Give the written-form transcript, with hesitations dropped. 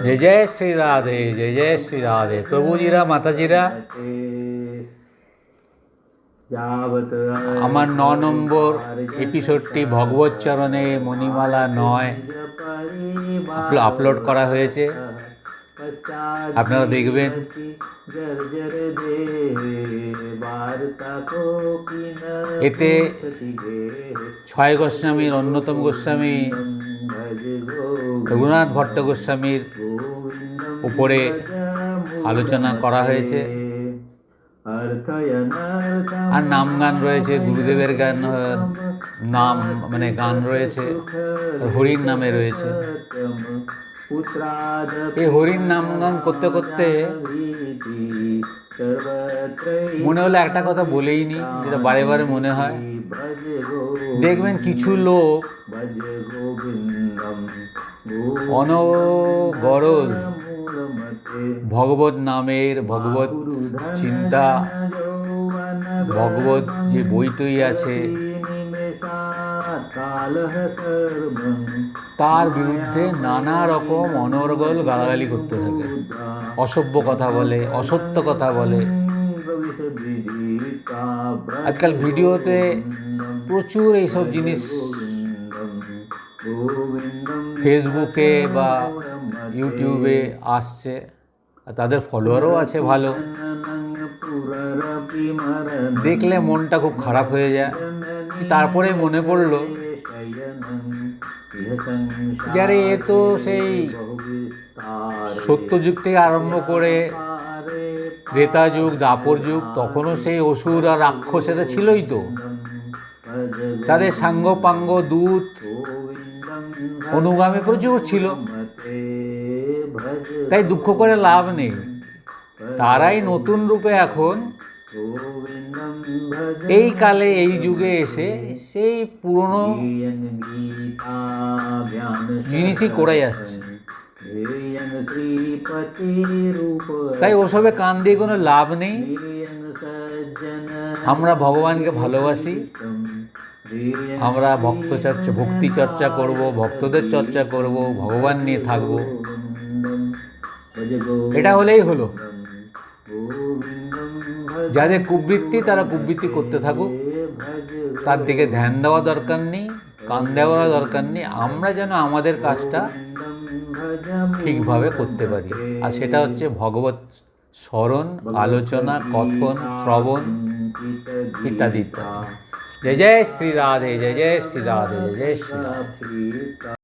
जय जय श्री राधे, जय जय श्री राधे। প্রভুজিরা মাতাজিরা, আমার 9 নম্বর এপিসোডটি ভগবত চরণে মণিমালা 9 আপলোড করা হয়েছে, আপনারা দেখবেন। এতে 6 গোস্বামীর অন্যতম গোস্বামী রঘুনাথ ভট্ট গোস্বামীর উপরে আলোচনা করা হয়েছে, আর নাম গান রয়েছে, গুরুদেবের গান, নাম মানে গান রয়েছে, হরির নামে রয়েছে। এই হরির নাম গান করতে করতে মনে হলো একটা কথা বলেই নি, যেটা বারে বারে মনে হয়। দেখবেন কিছু লোক অনবরত ভগবত নামের, ভগবত চিন্তা, ভগবত যে বইটই আছে তার বিরুদ্ধে নানা রকম অনর্গল গালাগালি করতে থাকে, অসভ্য কথা বলে, অসত্য কথা বলে। আজকাল ভিডিওতে প্রচুর এইসব জিনিস ফেসবুকে বা ইউটিউবে আসছে, আর তাদের ফলোয়ারও আছে ভালো। দেখলে মনটা খুব খারাপ হয়ে যায়। তারপরে মনে পড়লো যারে এ তো সেই সত্যযুগ থেকে আরম্ভ করে ত্রেতা যুগ, দাপর যুগ, তখনও সেই অসুর আর রাক্ষসেরা ছিলই তো। তাদের সাঙ্গ পাঙ্গ দূত অনুগামী প্রচুর ছিল, তাই দুঃখ করে লাভ নেই। তারাই নতুন রূপে এখন এই কালে, এই যুগে এসে সেই পুরনো জিনিসই করে যাচ্ছে। তাই ওসবে কান দিয়ে কোনো লাভ নেই। আমরা ভগবানকে ভালোবাসি, আমরা ভক্তি চর্চা করব, ভক্তদের চর্চা করব, ভগবান নিয়ে থাকবো, এটা হলেই হলো। যাদের কুবৃত্তি তারা কুবৃত্তি করতে থাকুক, তার দিকে ধ্যান দেওয়া দরকার নেই, কান দেওয়া দরকার নেই। আমরা যেন আমাদের কাজটা ঠিকভাবে করতে পারি, আর সেটা হচ্ছে ভগবত স্মরণ, আলোচনা, কথন, শ্রবণ ইত্যাদি ইত্যাদি। जय जय श्री राधे, जय जय श्री राधे, जय जय श्री राधे।